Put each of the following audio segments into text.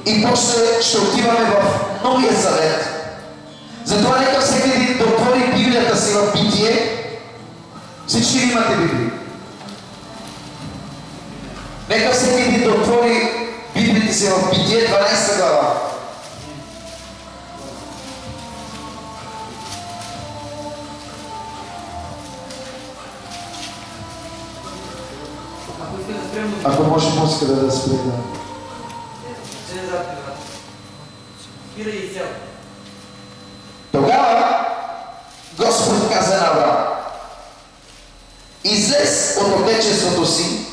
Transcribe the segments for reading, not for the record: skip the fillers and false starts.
и после ще отиваме в Новия Завет. Затова нека всеки един да отвори Библията си в Битие. Всички имате Библия. Нека всеки един да отвори Библията си в Битие, 12 глава. Ако може музика да спре, да. Тогава Господ каза на Авраам: излез от отечеството си,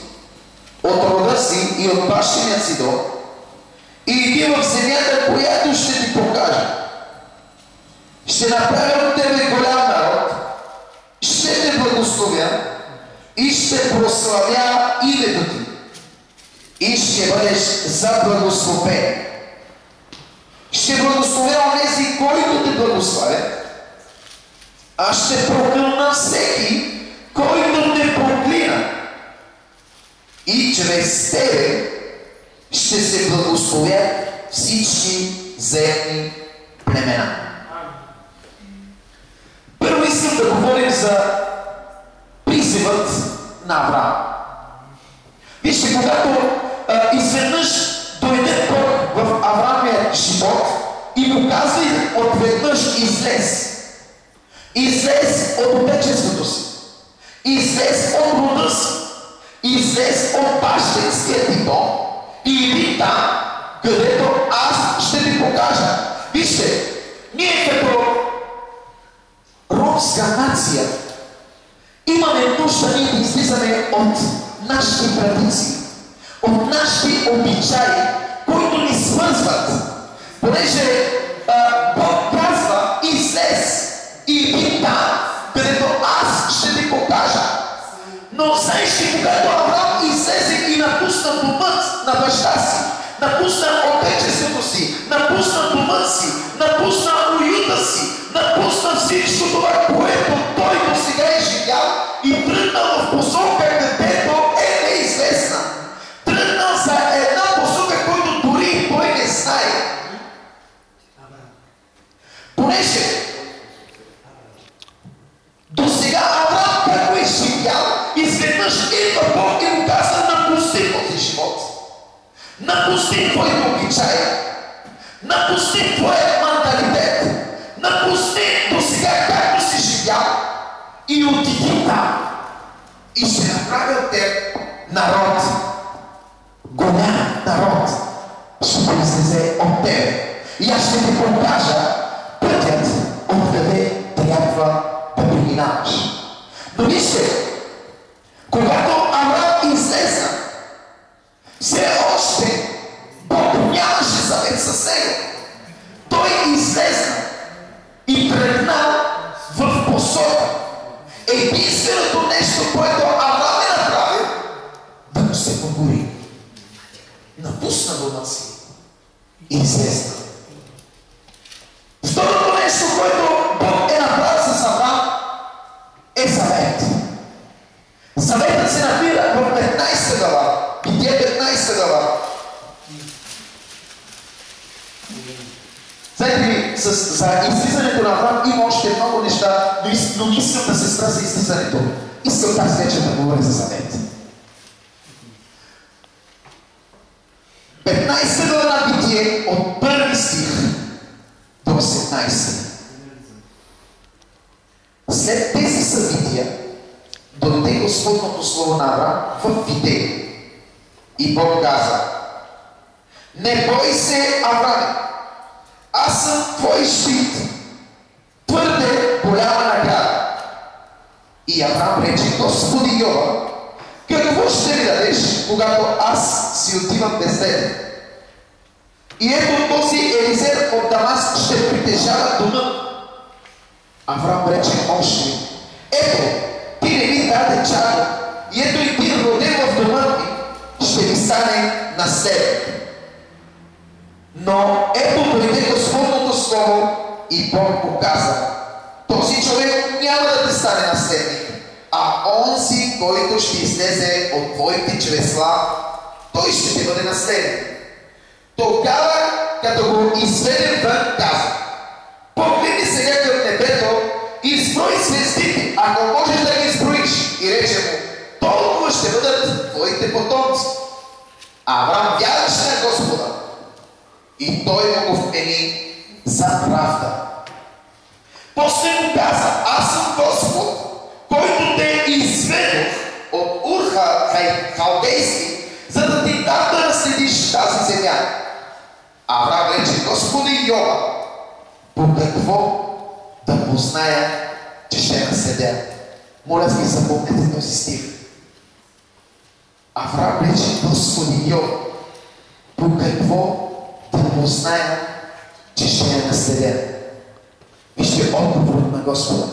от рода си и от бащиния си дом и иди в земята, която ще ти покажа. Ще направя от тебе голям народ, ще те благословя и ще прославя името ти и ще бъдеш за благословен. Ще благословя онези, които те благославят, а ще проклина всеки, който те проклина. И чрез тебе ще се благословят всички земни племена. Първо искам да говорим за призивът на Авраам. Вижте, когато изведнъж дойде Бог в Авраамия живот и му казва отведнъж излез. Излез от отечеството си. Излез от рода си. Излез от бащинския ти дом и иди там, където аз ще ти покажа. Вижте, ние като ромска нация имаме нужда ние да излизаме от нашите традиции, от нашите обичаи, които ни свързват. Понеже Бог казва излез и иди там, където аз ще ти покажа. Но знаеш ли, когато Авраам излезе и напусна домът на баща си, напусна отечеството си, напусна дома си, напусна уюта си, напусна всичко това, което той до сега е живял и тръгнал в посока, където е неизвестна. Тръгнал за една посока, която дори той не знае. Понеже до сега Авраам как го е живял, изведнъж идва Бог и му казва: напусти този живот. Напусти твоите обичаи. Напусти твоя менталитет. Напусти до сега както си живял и отиди там. И ще направя от теб народ. Голям народ ще излезе от тебе. И аз ще ти покажа пътят, откъде трябва да преминаваш. Но вижте, когато Авраам излезна, все още Бог нямаше завет със него. Той излезна и тръгна в посока. Единственото нещо, което Авраам е направил, да му се покори. Напусна дома си и излезна. Второто нещо, което Бог е направил с Авраам, е завет. Заветът се намира в 15 глава. Битие 15 глава. Знаете ли, за излизането на Авраам има още много неща, но не искам да се спра за излизането. Искам тази вечер да говоря за завет. 15 глава на Битие от 1 стих до 18. След тези събития дойде Господното слово на Авраам в Видея. И Бог каза: не бой се, Авраам, аз съм твой щит, твърде голяма награда. И Авраам рече: Господи Йова, какво ще ми дадеш, когато аз си отивам без тебе? И ето този Елизер от Дамаск ще притежава дома. Авраам рече още: ето, ти не ми даде чадо, и ето и ти роден в дома ми, ще ми стане наследник. Но ето дойде Господното слово и Бог му каза: този човек няма да те стане наследник, а онзи, който ще излезе от твоите чресла, той ще ти бъде наследник. Тогава, като го изведе вън, каза: погледни сега към небето и изброи звездите, ако можеш да ги изброиш. И рече му: толкова ще бъдат твоите потомци. Авраам вярваше на Господа и той му го вмени за правда. После му каза: аз съм Господ, който те изведох от Ур Халдейски, за да ти дам да наследиш тази земя. Авраам рече: Господи Йова, по какво да позная, че ще наследя? Моля ви, запомнете този стих. Авраам рече: Господи Йова, по какво да позная, че ще я наследя? Вижте отговорът на Господа.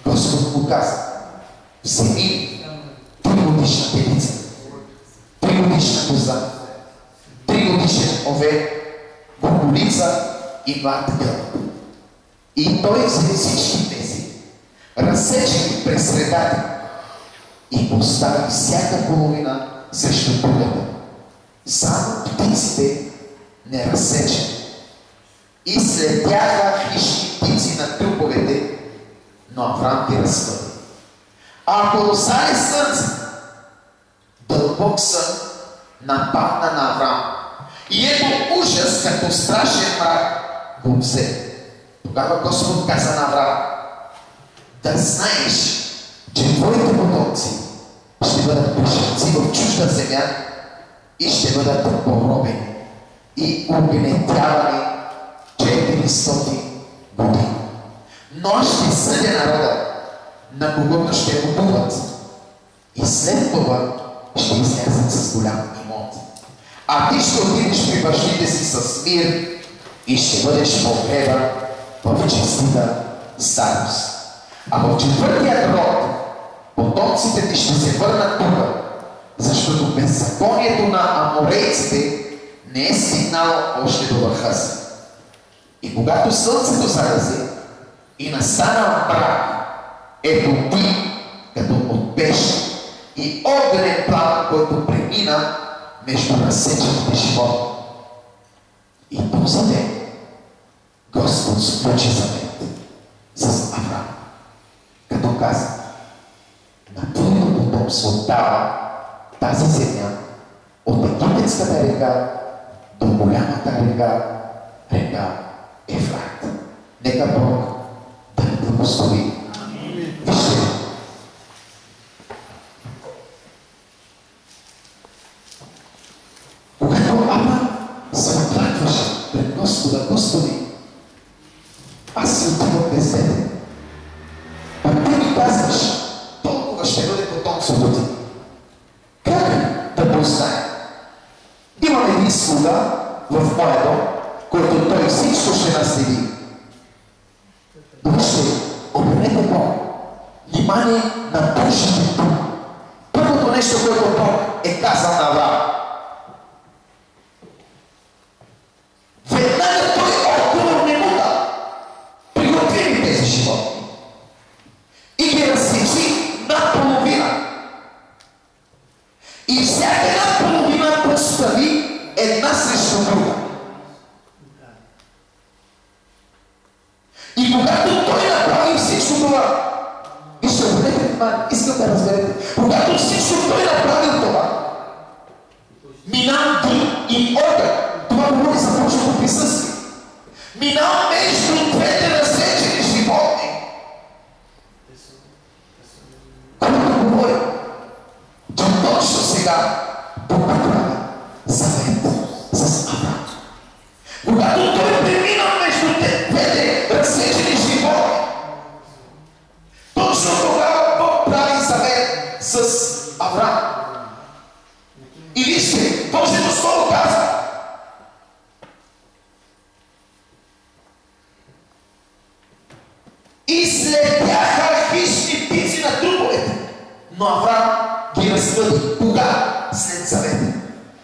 Господ му каза: вземи 3-годишна телица, 3-годишна коза, 3-годишен овен, кукулица и млад гълъб. И той взе всички тези, разсече ги през средата и постави всяка половина срещу другата. Само птиците не разсече. И слетяха хищни птици на труповете, но Авраам ги разхвърли. А ако досане слънце, дълбок сън нападна на Авраам. И ето ужас, като страшен мрак, го взе. Тогава Господ каза на Авраам: да знаеш, че твоите потомци ще бъдат бежанци в чужда земя и ще бъдат поробени и угнетявани 400 години. Но аз ще съдя народа, на когото ще будуват, и след това ще излязат с голям имот. А ти ще отидеш при бащите си с мир и ще бъдеш погребан в честита старост. А в четвъртият род потомците ти ще се върнат тук, защото беззаконието на аморейците не е стигнало още до върха си. И когато слънцето зарази и настана мрак, ето ти, като от пещ и огнен план, който премина между разсечените животни. И този ден Господ сключи завет с Авраам, като каза: на твоето потомство дава тази земя от египетската река до голямата река, река Ефрат. Нека Бог да ни благослови. Вижте, когато Авраам се оплакваше пред Господа: Господи, аз си отивам без тебе, а ти ми казваш: толкова ще бъде потомството ти. Как да позная? Имам един слуга в моя дом, който той всичко ще наследи. Вижте, обърнете Бог внимание на Божията дума. Първото нещо, което Бог е казал на Авраам. Веднага той отговор не му да приготви тези животни и ги разсечи наполовина. И всяка една половина постави една срещу друга. И когато той направи всичко това, и ще обърнете внимание, искам да разберете, когато всичко той направи това, минал дим и огън, това говори за Божието присъствие, минал между двете разсечени животни, който говори, че точно сега Бог направи завет с Авраам. Когато той преминал между двете разсечени животни, точно тогава Бог прави завет с Авраам. И вижте, Божието Слово казва: и слетяха хищни птици на труповете, но Авраам ги разпъди. Кога? След завета.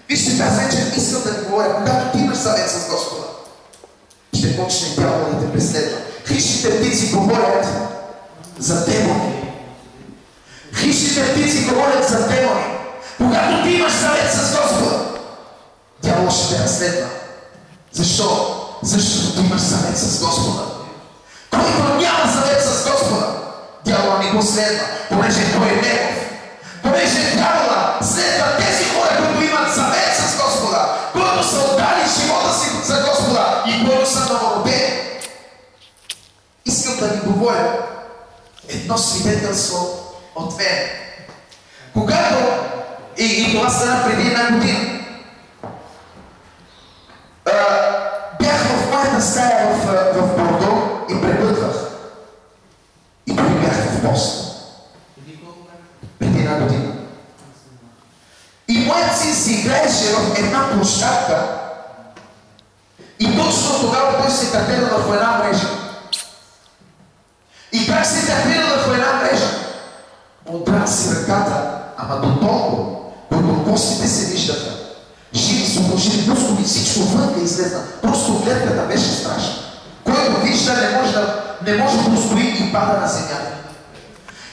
Вижте, тази вечер искам да ви говоря, когато ти имаш завет с Господа, ще почне дявола да те преследва. Хищните птици говорят за демони. Хищните птици говорят за демони. Когато ти имаш завет с Господа, дявол ще те разследва. Защо? Защото ти имаш завет с Господа. Който няма завет с Господа, дявола не го следва, понеже той е негов. Понеже дявола следва тези хора, които имат завет с Господа, които са отдали живота си за Господа и които са новородени. Искам да ви говоря едно свидетелство от мен. Когато, и това стана преди една година, бях в моята стая в Бордо и пребъдвах. И дори бях в пост. Преди една година. И моят син си играеше в една площадка и точно тогава той се катерил върху една мрежа. И как се катерил върху една мрежа? Отбра си ръката, ама до толкова, когато костите се виждаха. Живи, сухожили, мускули, всичко вънка излезна. Просто гледката беше страшна. Който вижда, не може да устои и пада на земята.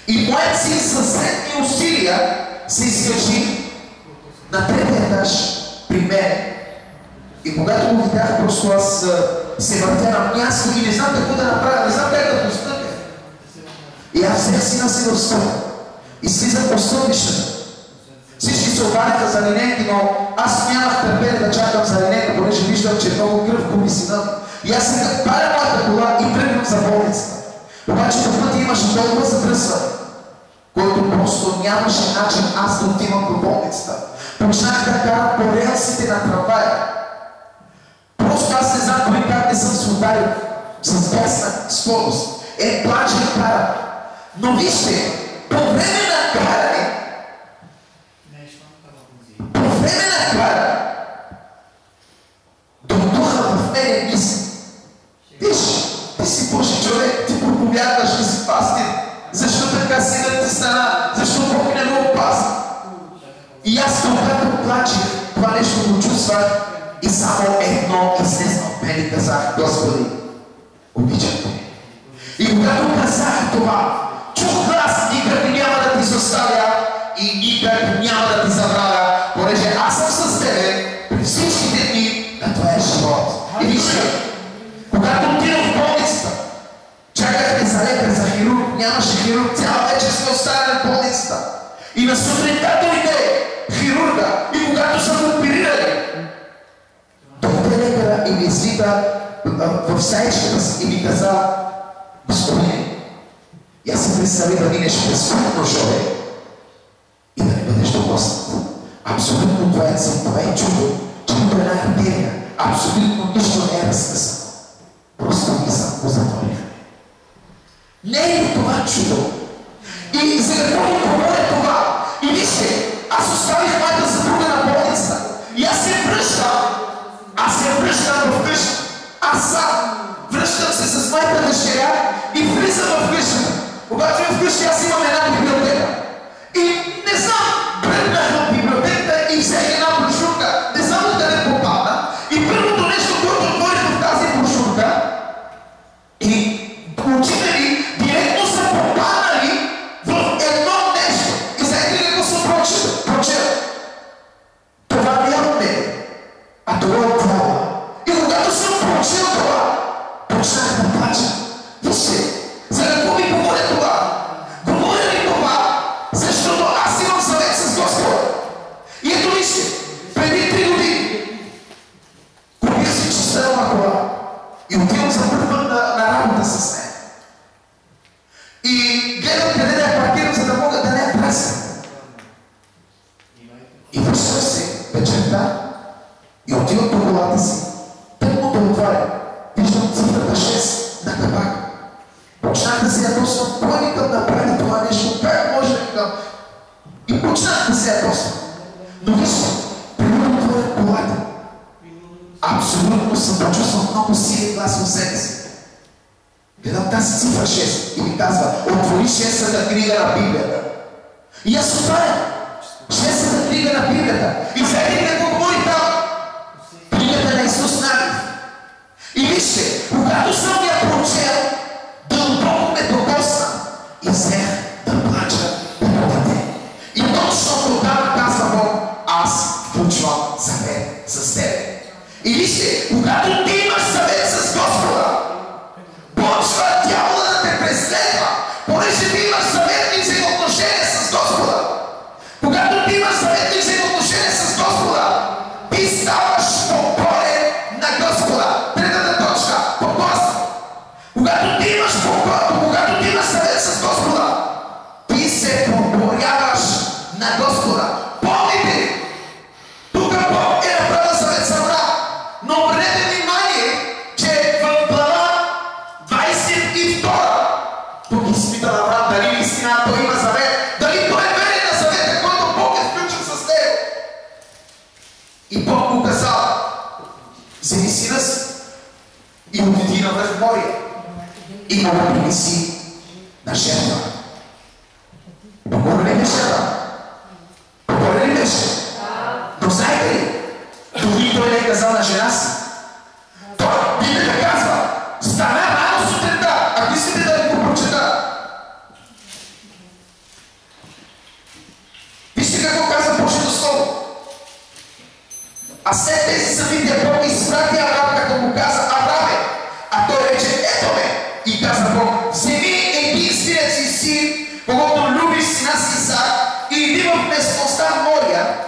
И моят син със средни усилия се изкачи на третия етаж при мен. И когато го видях, просто аз се въртя на място и не знам какво да направя, не знам как да постъпя. И аз взех сина си в стъпа и слизам по стълбищата. Всички се обадиха за линейки, но аз нямах търпение да чакам за линейка, понеже виждам, че много кръв губи сина. И аз се паля моята кола и тръгвам за болницата. Обаче по пътя имаше толкова задръсване, който просто нямаше начин аз да отивам до болницата. Почнах да карам по релсите на трамвая. Просто аз не знам дори как не съм се ударил с бясна скорост. Плача и кара. Но вижте, по време на каране, дойдоха в мене мисли. Виж, ти си Божи човек, ти проповядваш, ти си пастир. Защо така синът ти стана? Защо Бог не го опази? И аз когато плачих, това нещо го чувствах и само едно излезна от мен и казах: Господи, обичам те. И когато казах това, чух глас: никак няма да ти изоставя и никак няма да ти забравя, понеже аз съм с тебе при всичките дни на твоя живот. И вижте, когато отидох в болницата, чакахме за лекар, за хирург, нямаше хирург, цяла вечер сме останали в болницата. И на сутринта дойде хирурга и когато са го оперирали, дойде лекара и ми извика в стаичката си и ми каза: Господине, и аз се представи да минеш през ножове и да не бъдеш докоснат. Абсолютно това е чудо, че нито една артерия, абсолютно нищо не е разкъсано. Просто ми съм го затворихме. Не е ли това чудо? И за какво ми говоря това? И вижте, аз оставих моята съпруга на болницата и аз се връщам в къща. Аз сам връщам се с моята дъщеря и влизам в къщата. Обаче в къща аз имам една библиотека. И не знам, бръкнах в библиотеката и взех една брошурка. Не знам откъде попадна. И първото нещо, което отворих в тази брошурка, и очите ми директно са попаднали в едно нещо. И знаете ли какво съм прочел? Това не е от мен, а това е от дявола. И когато съм прочел това, почнах да плача. Вижте, за какво ми говоря това? Говоря ли това, защото аз имам завет с Господа. И ето вижте, преди 3 години купих си чистена кола и отивам за първ път на работа с нея. И гледам къде да я паркирам, за да мога да не я прескам. И връщам се вечерта и отивам по колата си. Тъкмо да отваря. Виждам цифрата 6 на капак. Почнах да се ядосвам, кой ми към направи това нещо, как може да към... И почнах да се ядосвам. Но вижте, преди да отворя колата, абсолютно съм почувствал много силен глас в себе си. Гледам тази цифра 6 и ми казва: отвори 6-та книга на Библията. И аз отварям 6-та книга на Библията. И знаете какво говори там? Книгата на Исус Навин. И вижте, когато съм я прочел, дълбоко ме докосна и взех да плача по дете. И точно тогава казва Бог: аз включвам завет с теб. Вижте, когато ти имаш съвет с Господа, почва дявола да те преследва, понеже ти имаш съветни взаимоотношения с Господа. Когато ти имаш съветни взаимоотношения с Господа, ти ставаш покорен на Господа. Третата точка, покорство. Когато ти имаш покорство, когато ти имаш съвет с Господа, ти се покоряваш на Господа. Помните, тук Бог е направил съвет с Авраам, но обърнете внимание, че в глава 22 тук изпитал Авраам дали наистина той има завет, дали той е верен на завета, който Бог е включил с него. И Бог му казал: вземи сина си и отиди на връх Мория и го принеси на жертва. Покорен ли беше Авраам? Покорен ли беше? Но знаете ли, дори той не е казал на жена си. Той Библията казва: стана рано сутринта. Ако искате да ви го прочета. Вижте какво казва Божието Слово. А след тези събития Бог изпрати Авраам, като му каза: Аврааме. А той рече: ето ме. И каза Бог: вземи единственият си син, когато любиш сина си Исак, и иди в местността Мория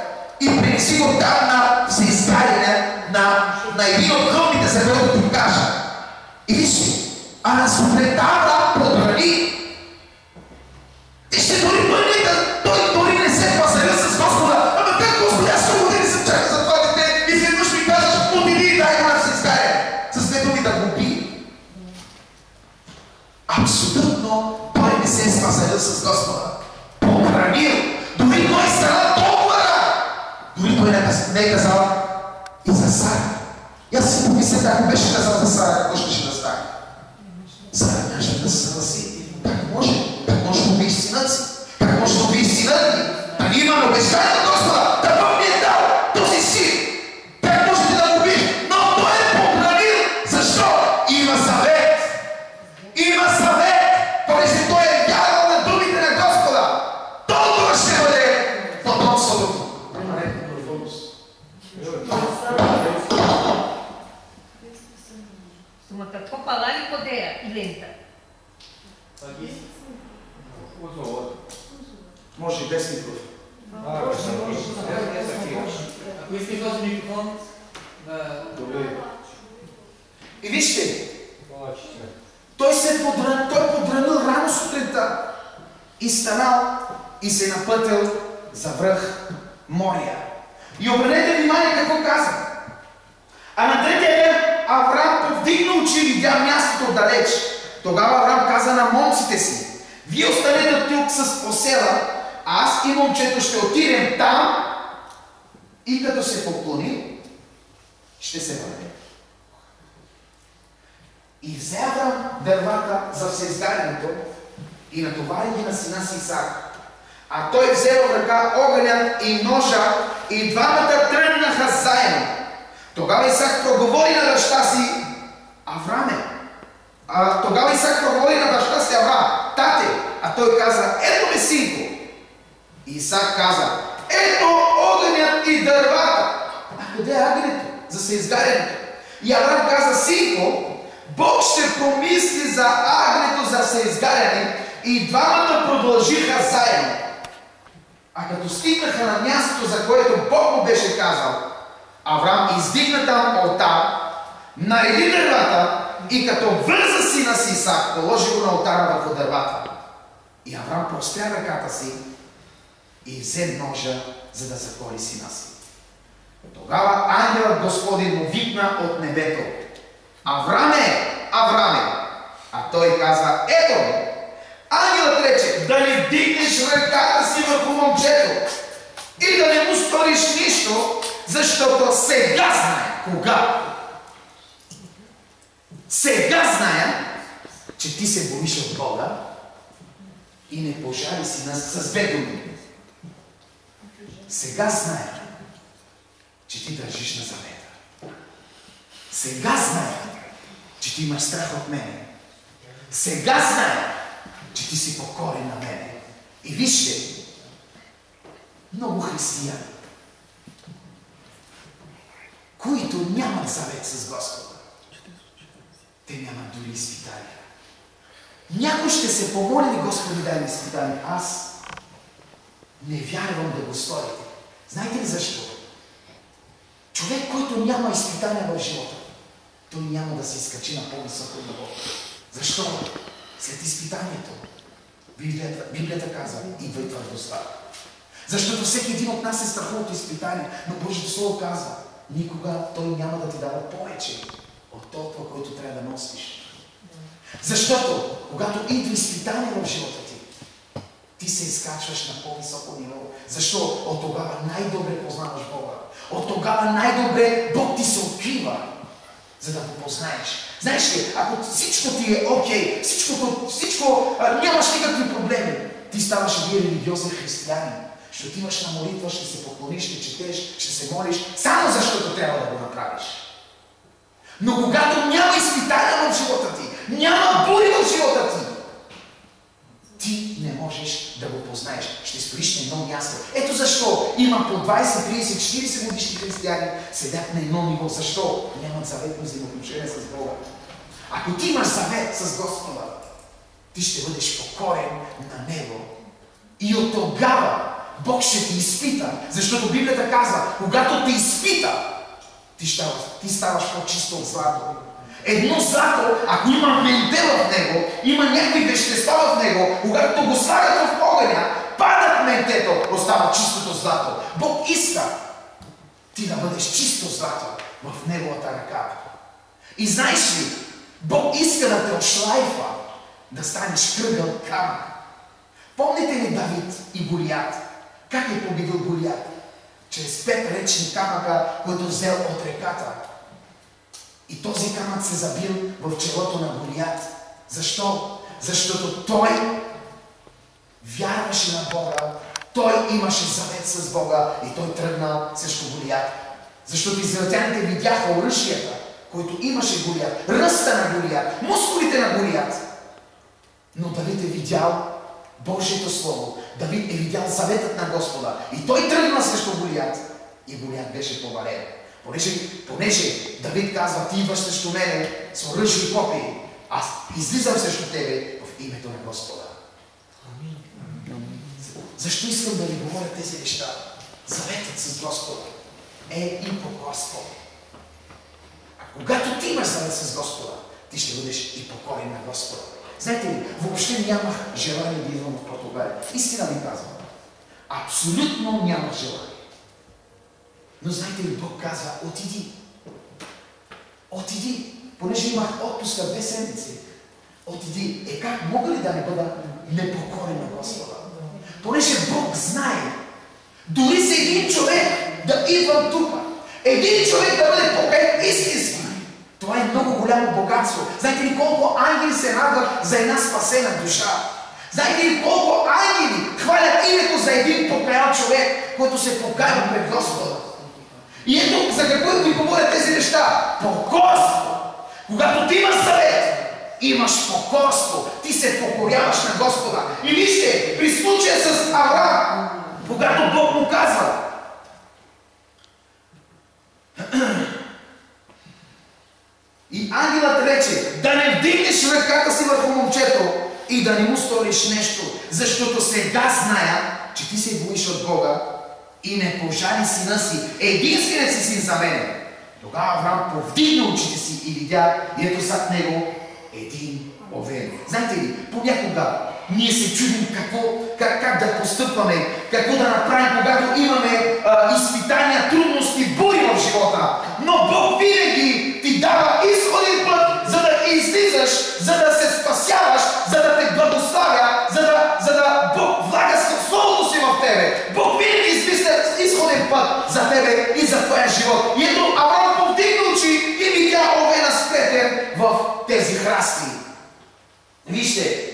и принеси го там на всеизгаряне на един от хълмите, за който ти кажа. И вижте, а на сутринта Авраам подбрани. Вижте, той дори не се пазарил с Господа. Ама как, Господи, аз 100 години съм чакал за това дете и изведнъж ми казваш: отиди и дай го на всеизгаряне. С две думи да го би. Абсолютно той не се е спазарил с Господа. Подбранил. Дори той стана толкова рано. Дори той не е казал и за Сара. И аз си помисля, ако беше казал за Сара, какво ще да стане? Сара нямаше да се съгласи. Как може? Как може да убиеш синът си? Как може да убиеш синът ни? Да ни имаме обещание на Господа, да Бог ни е дал този син. Как можете да го убиеш? Но той е подбранил. Защо? Има завет. Има съвет, понеже той е вярвал на думите на Господа. Толкова ще бъде потомството. Какво палали подея и лента? Може и без микрофон. Если този микрофон, И вижте, той подранил рано сутринта и станал и се напътил за връх Мория. И обърнете внимание какво каза. А на третия ден Авраам повдигна очи и видя мястото отдалеч. Тогава Авраам каза на момците си: вие останете тук с посела, а аз и момчето ще отидем там и като се поклони, ще се върнем. И взе Авраам дървата за всеизгарянето и натовари ги на сина си Исак. А той взе в ръка огънят и ножа и двамата тръгнаха заедно. Тогава Исак проговори на баща си Аврааме. Тогава Исак проговори на баща си Авраам: тате. А той каза: ето ме, синко. И Исак каза: ето огънят и дървата. А къде е агнето за всеизгарянето? И Авраам каза: синко, Бог ще помисли за агнето за всеизгаряне. И двамата продължиха заедно. А като стигнаха на мястото, за което Бог му беше казал, Авраам издигна там олтар, нареди дървата и като върза сина си Исак, положи го на олтара върху дървата. И Авраам простря ръката си и взе ножа, за да заколи сина си. Тогава ангелът Господин му викна от небето: Аврааме, Аврааме! А той каза: ето ме. Ангелът рече: да не вдигнеш ръката си върху момчето и да не му сториш нищо, защото сега знае. Кога? Сега зная, че ти се боиш от Бога и не пожали сина с две думи. Сега зная, че ти държиш на завета. Сега зная, че ти имаш страх от мене. Сега зная, че ти си покорен на мене. И вижте, много християни, които нямат завет с Господа, те нямат дори изпитания. Някой ще се помоли ли, Господи, дай ми изпитание? Аз не вярвам да го сторите. Знаете ли защо? Човек, който няма изпитания в живота, той няма да се изкачи на по-високо ниво. Защо? След изпитанието, Библията казва, идва и твърдостта. Защото всеки един от нас се страхува от изпитание, но Божието Слово казва, никога той няма да ти дава повече от това, което трябва да носиш. Защото, когато идва изпитание в живота ти се изкачваш на по-високо ниво. Защо? От тогава най-добре познаваш Бога. От тогава най-добре Бог ти се открива, за да го познаеш. Знаеш ли, ако всичко ти е окей, всичко нямаш никакви проблеми, ти ставаш един религиозен християнин. Ще отиваш на молитва, ще се поклониш, ще четеш, ще се молиш, само защото трябва да го направиш. Но когато няма изпитания в живота ти, няма бури в живота ти не можеш да го познаеш. Ще стоиш на едно място. Ето защо има по 20, 30, 40 годишни християни седят на едно ниво. Защо? Нямат заветно взаимоотношение с Бога. Ако ти имаш завет с Господа, ти ще бъдеш покорен на Него. И от тогава Бог ще ти изпита. Защото Библията казва, когато те изпита, ти ставаш по-чисто от злато. Едно злато, ако има менте в него, има някакви вещества в него, когато го слагат в огъня, падат ментето, остава чистото злато. Бог иска ти да бъдеш чисто злато в неговата ръка. И знаеш ли, Бог иска да те отшлайфа, да станеш кръгъл камък. Помните ли Давид и Голиат? Как е победил Голиат? Чрез 5 речни камъка, които взел от реката. И този камък се забил в челото на Голиат. Защо? Защото той вярваше на Бога, той имаше завет с Бога и той тръгна срещу Голиат. Защото израелтяните видяха оръжията, които имаше Голиат, ръста на Голиат, мускулите на Голиат. Но Давид е видял Божието Слово. Давид е видял заветът на Господа. И той тръгна срещу Голиат. И Голиат беше повален. Понеже Давид казва, ти идваш срещу мене с оръжие и копие, аз излизам срещу тебе в името на Господа. Защо искам да ви говоря тези неща? Заветът с Господа е и покорство. А когато ти имаш завет с Господа, ти ще бъдеш и покорен на Господа. Знаете ли, въобще нямах желание да идвам в Португалия. Истина ви казвам. Абсолютно нямах желание. Но знаете ли, Бог казва, отиди. Отиди. Понеже имах отпуска 2 седмици. Отиди. Как мога ли да не бъда непокорен на Господа? Понеже Бог знае, дори с един човек да идвам тук, един човек да бъде покорен истински, това е много голямо богатство. Знаете ли колко ангели се радват за една спасена душа? Знаете ли колко ангели хвалят името за един покаял човек, който се покаял пред Господа? И ето за какво ви говоря тези неща. Покорство. Когато ти имаш завет, имаш покорство. Ти се покоряваш на Господа. И вижте, при случая с Авраам, когато Бог му казва, и ангелът рече, да не вдигнеш ръката си върху момчето и да не му сториш нещо, защото сега зная, че ти се боиш от Бога и не пожали сина си, единственият си син за мен. Тогава Авраам повдигна очите си и видя, и ето зад него един овен. Знаете ли, понякога ние се чудим как да постъпваме, какво да направим, когато имаме изпитания, трудности, бури в живота. Но Бог винаги ти дава изходен път, за да излизаш, за да се спасяваш, за да те благославя, за да Бог влага Словото си в тебе. Бог винаги измисля изходен път за тебе и за твоя живот. И ето Авраам повдигна очи и видя овена сплетен в тези храсти. Вижте,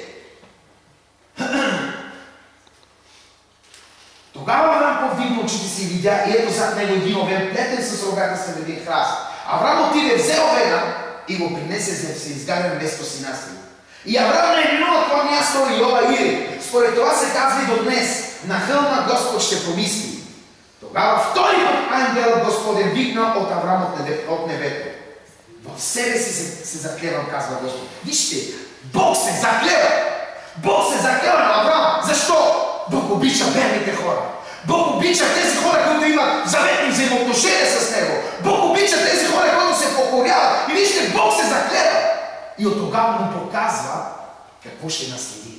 тогава Авраам повдигна очите си и видя, и ето зад него един овен, плетен с рогата след един храст. Авраам отиде, взе овена и го принесе за всеизгарен вместо сина си. И Авраам наименува това място Йова Ири. Според това се казва и до днес. На хълма Господ ще помисли. Тогава втори път ангел Господен викна от Авраам от небето. В себе си се заклевам, казва Господ. Вижте, Бог се заклева. Бог се заклева на Авраам. Защо? Бог обича верните хора. Бог обича тези хора, които имат заветни взаимоотношения с Него. Бог обича тези хора, които се покоряват. И вижте, Бог се заклева. И от тогава му показва какво ще наследи.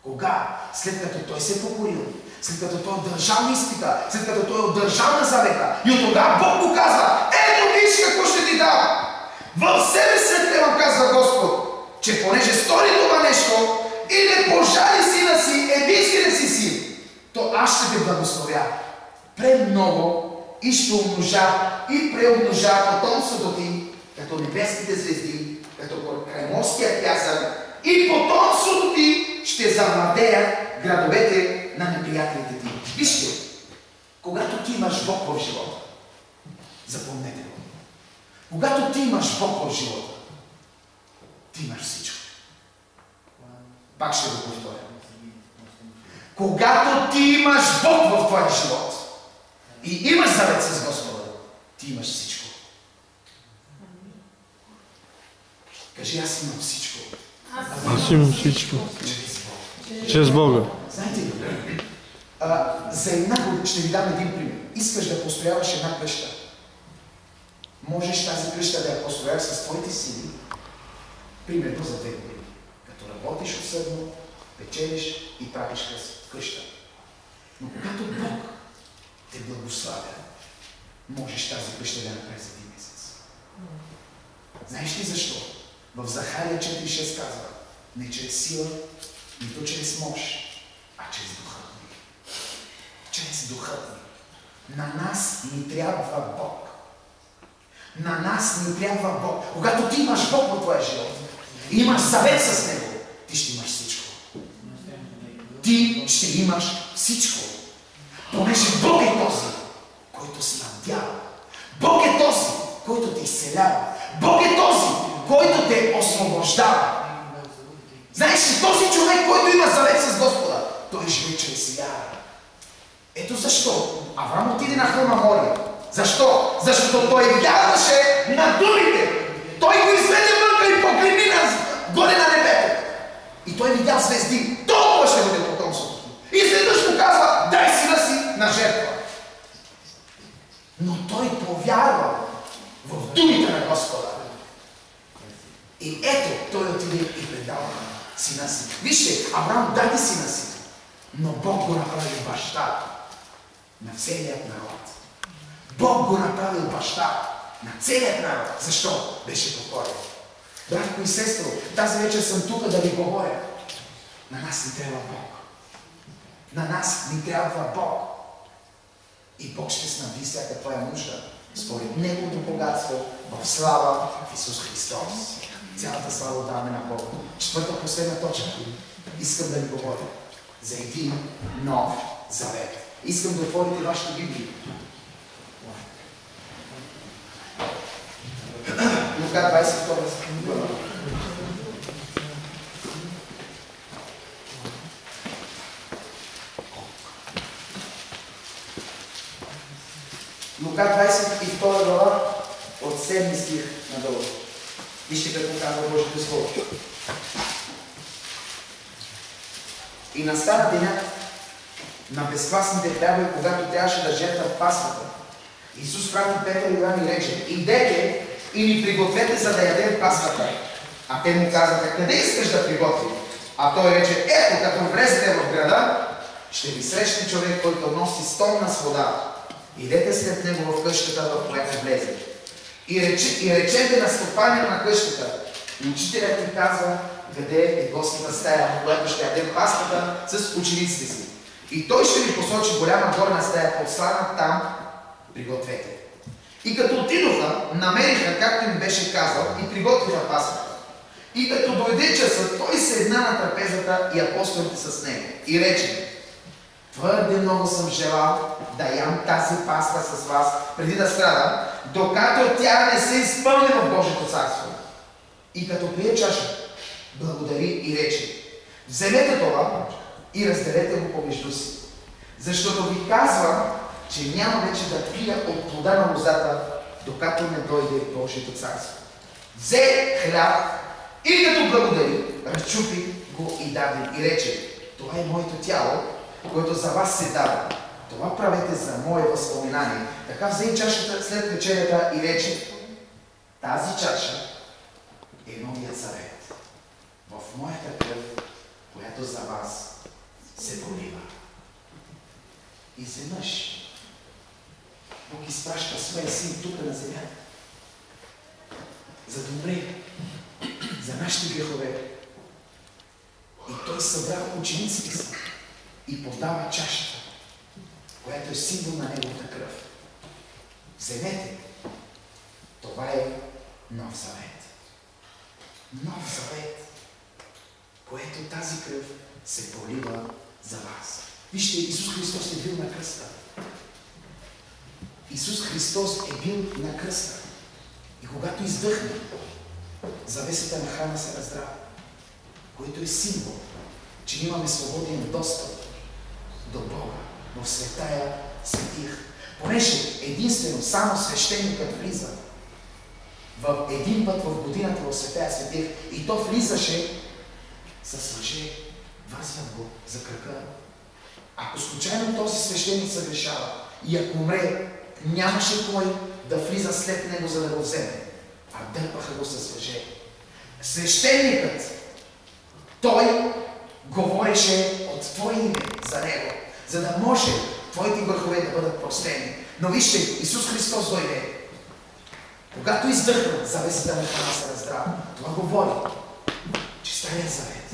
Кога? След като той се покорил, след като той е държал на изпита, след като той е държал на завета. И от тогава Бог му казва: ето виж какво ще ти дам. В себе светлевам, казва Господ, че понеже стори това нещо и не пожали сина си, единствения си син, то аз ще те благословя премного и ще умножа и преумножа потомството ти, като небесните звезди, като крайморския пясък, и потомството ти ще завладеят градовете на неприятелите ти. Вижте, когато ти имаш Бог в живота, запомнете го. Когато ти имаш Бог в живота, ти имаш всичко. Пак ще го повторя. Когато ти имаш Бог в твоя живот и имаш завет с Господа, ти имаш всичко. Кажи: аз имам всичко. Аз имам всичко. Чрез Бога. Знаете ли, за една година ще ви дам един пример. Искаш да построяваш една къща. Можеш тази къща да я построяваш с твоите сили, примерно за 2 години. Като работиш усърдно, печелиш и правиш къща. Но когато Бог те благославя, можеш тази къща да направиш за 1 месец. Знаеш ли защо? В Захария 4:6 казва: не чрез сила, нито чрез мощ, а чрез духът ми. Чрез духът ми. На нас ни трябва Бог. На нас ни трябва Бог. Когато ти имаш Бог в твоя живот и имаш завет с Него, ти ще имаш всичко. Ти ще имаш всичко. Понеже Бог е този, който снабдява. Бог е този, който те изцелява. Бог е този, който те освобождава. Знаеш ли, този човек, който има завет с Господа, той живее чрез вяра. Ето защо Авраам отиде на хълма Мория. Защо? Защото той вярваше на думите. Той го изведе вънка и погледни горе на небето. И той видя звезди. Толкова ще бъде потомството. И изведнъж му казва: дай сина си на жертва. Но той повярва в думите на Господа. И ето, той отиде и предава сина си. Вижте, Авраам даде сина си, но Бог го направи баща на целият народ. Бог го направи баща на целият народ. Защо? Беше покорен. Братко и сестро, тази вечер съм тук да ви говоря. На нас ни трябва Бог. На нас ни трябва Бог. И Бог ще снабди всяка твоя нужда според Неговото богатство в слава в Исус Христос. Цялата слава даваме на Бога. 4-та последна точка. Искам да ви говоря за един нов завет. Искам да отворите вашите Библии. Лука 22 глава. Лука 22 глава от 7 стих надолу. Вижте какво казва Божието Слово. И настана денят на безквасните хлябове, когато трябваше да жертва Пасхата. Исус прати Петър и Йоан и рече: идете и ни пригответе, за да ядем Пасхата. А те му казаха: къде искаш да приготвим? А той рече: ето, като влезете в града, ще ви срещне човек, който носи стомна с вода. Идете след него в къщата, в която влезе. И речете на стопаня на къщата: учителят ти казва къде е гостната стая, в която ще ядем Пасхата с учениците си. И той ще ви посочи голяма горна стая, подслана там, пригответе. И като отидоха, намериха, както им беше казал, и приготвиха Пасхата. И като дойде часът, той седна на трапезата и апостолите с него. И рече: твърде много съм желал да ям тази Пасха с вас, преди да страдам, докато тя не се изпълни в Божието царство. И като прие чаша, благодари и рече: вземете това и разделете го помежду си. Защото ви казвам, че няма вече да пия от плода на лозата, докато не дойде Божието царство. Взе хляб и като благодари, разчупи го и даде и рече: това е моето тяло, което за вас се дава. Това правете за мое възпоминание. Така взе чашата след вечерята и рече: тази чаша е новият завет в моята кръв, която за вас се пролива. Изведнъж Бог изпраща своя син тук на земята, за да умре за нашите грехове. И той събра учениците си и подава чашата, която е символ на неговата кръв. Вземете, това е нов завет. Нов завет, което тази кръв се пролива за вас. Вижте, Исус Христос е бил на кръста. Исус Христос е бил на кръста. И когато издъхне, завесата на храма се раздрава, което е символ, че имаме свободен достъп до Бога в светая светих. Понеже единствено само свещеникът влиза в един път в годината в светая светих и то влизаше с мъже, вързват го за крака. Ако случайно този свещеник се грешава и ако умре, нямаше кой да влиза след него, за да го вземе, а дърпаха го с въже. Свещеникът, той говореше от твое име за него, за да може твоите грехове да бъдат простени. Но вижте, Исус Христос дойде. Когато издъхна, завесата на храма се раздрава. Това говори, че Старият завет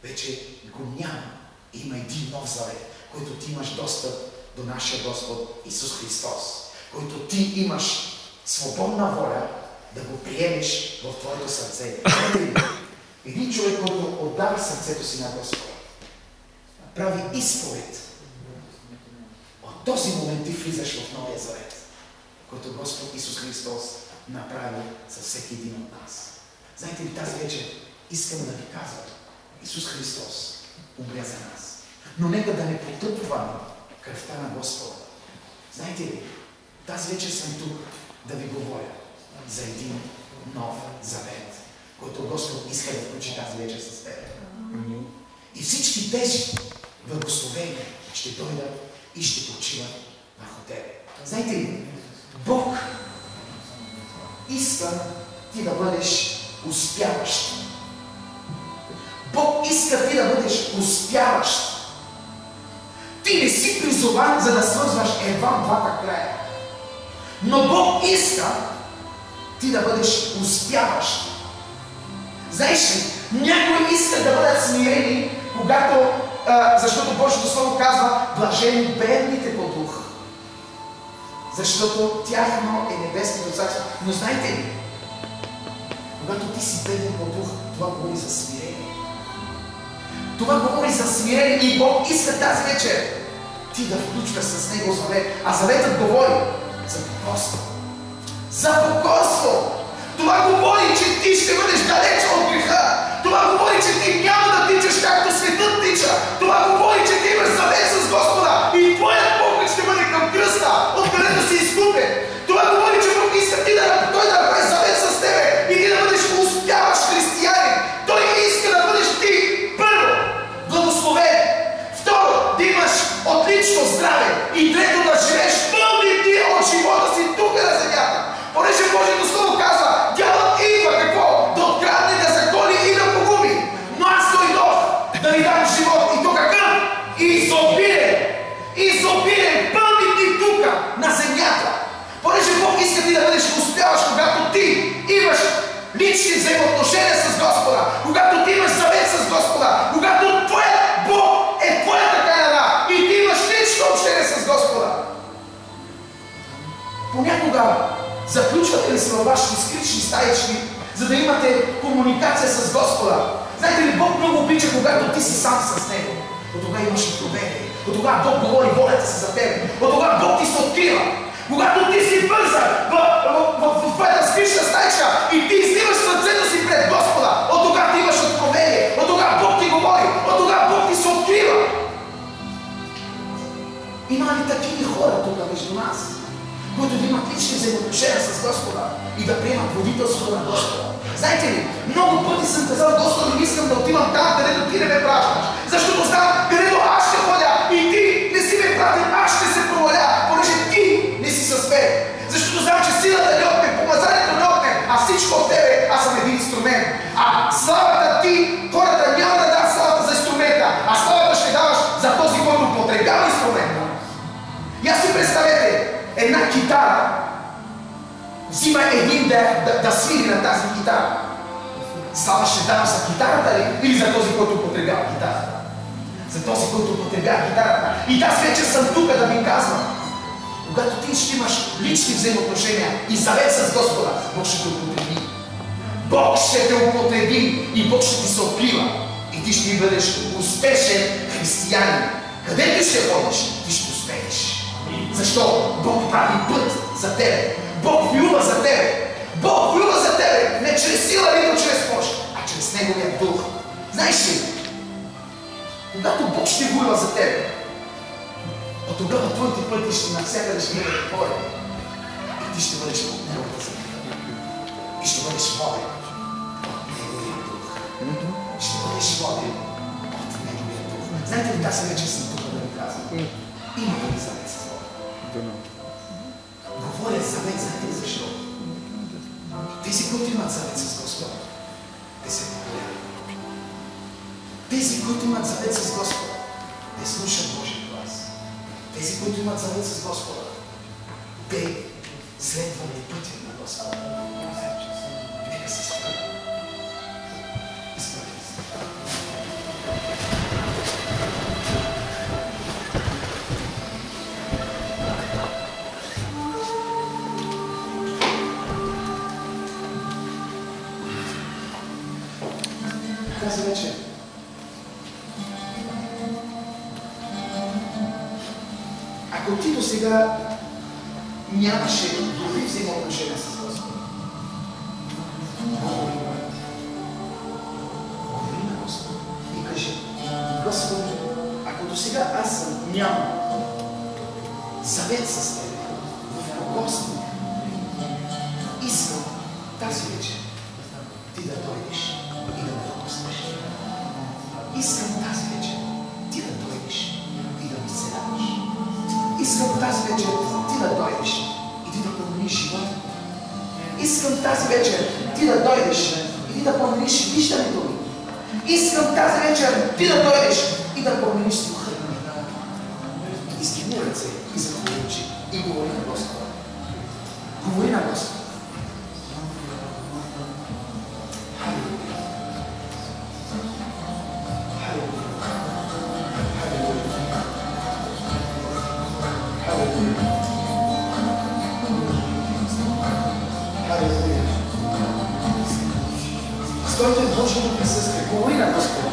вече го няма. Има един нов завет, който ти имаш достъп до нашия Господ Исус Христос, който ти имаш свободна воля да го приемеш в твоето сърце. Един човек, който отдава сърцето си на Господа, прави изповед. От този момент ти влизаш в новия завет, който Господ Исус Христос направи за всеки един от нас. Знаете ли, тази вечер искам да ви казвам, Исус Христос умря за нас. Но нека да не потъпваме кръвта на Господа. Знаете ли, тази вечер съм тук да ви говоря за един нов завет, който Господ иска да включи тази вечер с теб. И всички тези благословения ще дойдат и ще почиват върху тебе. Знаете ли, Бог иска ти да бъдеш успяващ. Бог иска ти да бъдеш успяващ. Ти не си призован, за да свързваш едва двата края. Но Бог иска ти да бъдеш успяващ. Знаеш ли, някои искат да бъдат смирени, когато, защото Божието Слово казва: блажени бедните по дух, защото тяхно е небесното царство. Но знаете ли, когато ти си беден по дух, това говори за смирение. Това говори за смирение и Бог иска тази вечер ти да включваш с Него завет. А заветът говори за покорство. За покорство! Това говори, че ти ще бъдеш далеч от греха. Това говори, че ти няма да тичаш както светът тича. Това говори, че ти имаш завет с Господа и твоят поглед ще бъде към кръста, откъдето си изкупен. Това говори, че Бог иска ти той да направи завет с тебе и ти да бъдеш успяващ християнин. Той иска да бъдеш ти първо благословен, второ да имаш отлично здраве и трето да живееш пълни ти от живота си тук на земята. Понеже Божието Слово казва: дяволът идва какво? Да открадне, да заколи и да погуби. Но аз дойдох да ви дам живот. И то какъв? Изобилен! Изобилен! Пълни ти тук на земята. Понеже Бог иска ти да бъдеш успяващ, когато ти имаш лични взаимоотношения с Господа, когато ти имаш завет с Господа, когато твоят Бог е твоята канада и ти имаш лично общение с Господа. Понякога заключвате ли се във вашите скритни стаички, за да имате комуникация с Господа? Знаете ли, Бог много обича, когато ти си сам с Него. От тогава имаш откровение. От тогава Бог говори волята си за теб. От тогава Бог ти се открива. Когато ти си бързан в твоята скритна стаичка и ти изливаш сърцето си пред Господа, от тогава ти имаш откровение. От тогава Бог ти говори. От тогава Бог ти се открива. И нас, които да имат лични взаимоотношения с Господа и да приемат водителството на Господа. Знаете ли, много пъти съм казал, Господи, не искам да отивам там, където ти не ме пращаш, защото знам, където аз ще ходя и ти не си ме пратил, аз ще се проваля, понеже ти не си със мен. Защото знам, че силата не от мен, помазанието не от мен, а всичко от тебе, аз съм един инструмент. А славата ти, хората няма да дадат славата за инструмента, а славата ще даваш за този, който употребява инструмента. И аз си представете, една китара взима един да свири на тази китара. Слава ще дава за китарата ли? Или за този, който употребява китарата? За този, който употребява китарата. И аз вече съм тук да ви казвам. Когато ти ще имаш лични взаимоотношения и завет с Господа, Бог ще те употреби. Бог ще те употреби и Бог ще ти се открива. И ти ще бъдеш успешен християнин. Където ще ходиш, ти ще успееш. Защо? Бог прави път за тебе. Бог воюва за тебе. Бог воюва за тебе. Не чрез сила, нито чрез мощ, а чрез Неговия дух. Знаеш ли, когато Бог ще воюва за тебе, от тогава твоите пътища навсякъде ще бъдат отворени. И ти ще бъдеш под Неговата защита. И ще бъдеш воден от Неговия дух. Ще бъдеш воден от Неговия дух. Знаете ли, тази вечер съм тук да ви казвам. Имате ли завет с Бога? Говоря завет, знаете ли защо? Тези, които имат завет с Господа, те се покоряват. Тези, които имат завет с Господа, те слушат Божия глас. Тези, които имат завет с Господа, те следват пътя на Господа. Нека се спрят. Изправи се. Тази вечер ако ти до сега нямаше добри взаимоотношения с Господа, говори на Господа и кажи: Господи, ако до сега аз съм нямал завет с Тебе в Господи, искам тази вечер Ти да дойдеш и да ме докоснеш. Искам тази вечер Ти да дойдеш и да ми исцеляваш. Искам тази вечер Ти да дойдеш и Ти да промениш живота. Искам тази вечер Ти да дойдеш и Ти да промениш виждането ми. Искам тази вечер Ти да дойдеш и да промениш слуха ми. Изгини ръце и затвори очи и говори на Господа. Говори на Господа. Стойте в Божието присъствие. Говори на Господа.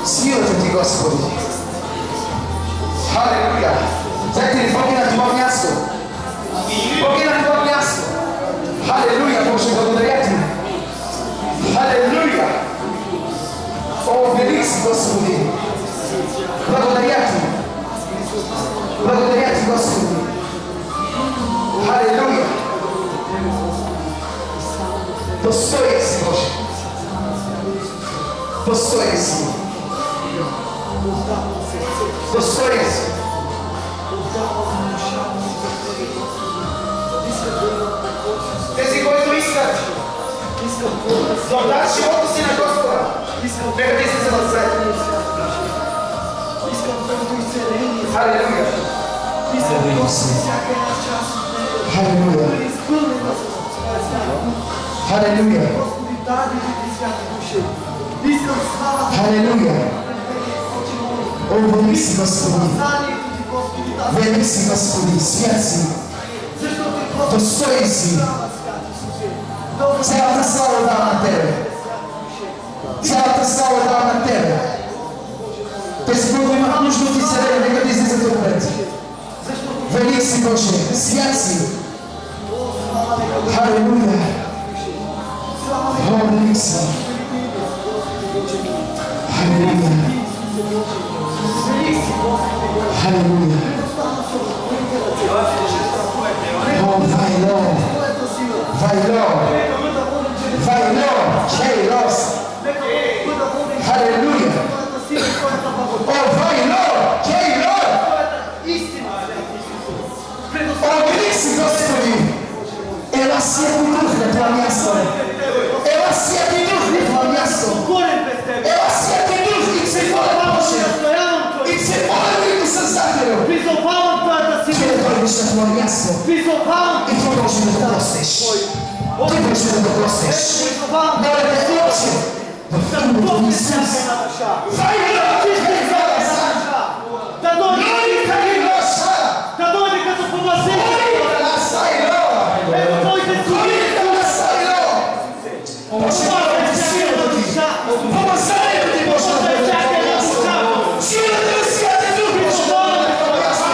Силата Ти, Господи. Халелуя. Знаете ли, Бог е на това място. Бог е на това място. Халелуя, Боже, благодаря Ти. Халелуя. О, велик си, Господи. Благодаря Ти. Благодаря Ти, Господи. Достоен си. Достоен си. Тези, които искат да отдадат живота си на Господа, нека да се завързат. Халелуя. Халелуя. Халелуя. Халелуя. О, велик си Господи. Велик си Господи. Свят си. Достоен си. Цялата слава дава на Тебе. Цялата слава дава на Тебе. Тези, които имат нужда от изцеление, нека да излизат отпред. Велик си Боже, свят си. Халелуя. О, велик си. Халелуя. Халелуя. О, Вайло. Вайло. Вайло. Кейрос. Халелуя. О, Вайло. Кейрос. О, велик си Господи. Ела сия ти дух на това място. Ела сия ти дух на това място. Ела сия ти дух и се моля Боже. И се моля Велики Създателю. Ти да дойдеш на това място. И ти може да докоснеш. Ти може да докоснеш. Моля те, Отче, в името на Исус. Вайло! Да дойде като помазение. Ето Твоите слуги. Помазанието ти може да бъде. Силата на Святия Дух може да бъде на това място.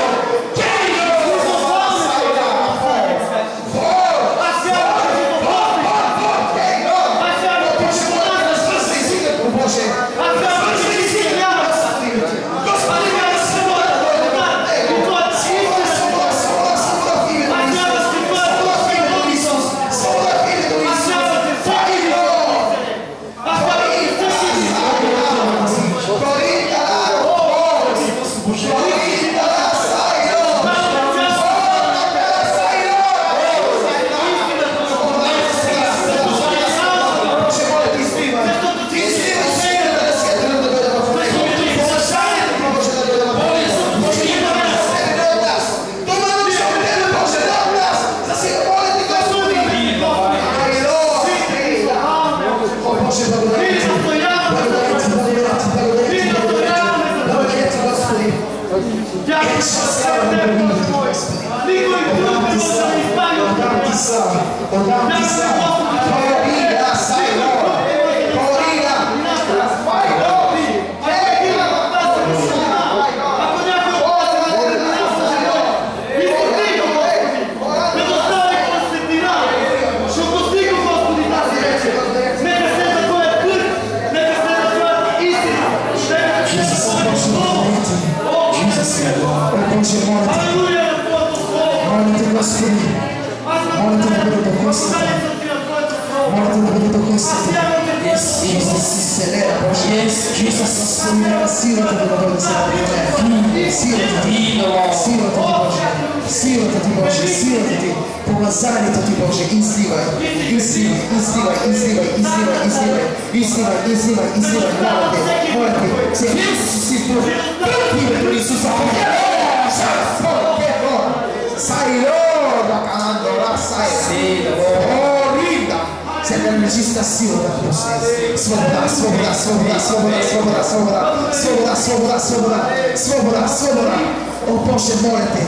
О Боже, моля те,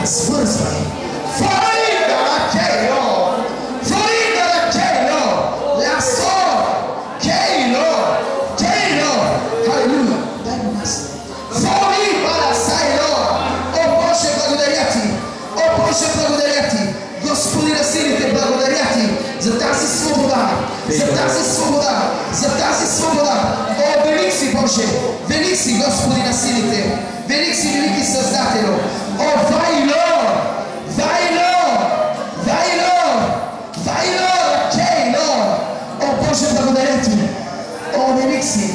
развързвай. Флорида Кейло! Флорида Кейло! Ласо! Кейло! Кейло! Халелуя! Дай му нас. Флорида Сайло! О Боже, благодаря ти! О Боже, благодаря ти! Господи на силите, благодаря ти за тази свобода! За тази свобода! За тази свобода! О, велик си, Боже! Велик си, Господи на силите! Велик си, велики Създателю! О, Вайло! Вайло! Вайло! Вайло! Кейло! О, Боже, благодаря ти! О, велик си!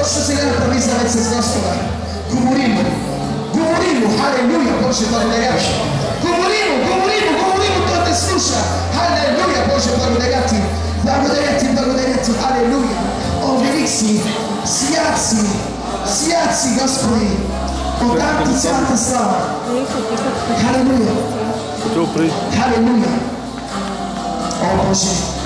Точно сега направи завет с Господа. Говори му, халелуя, Боже, благодаря ти. Говори му, той те слуша. Халелуя, Боже, благодаря ти. Благодаря ти, халелуя. О, велик си, свят си, Господи. Отдам ти цялата слава. Халелуя. Халелуя. О, Боже.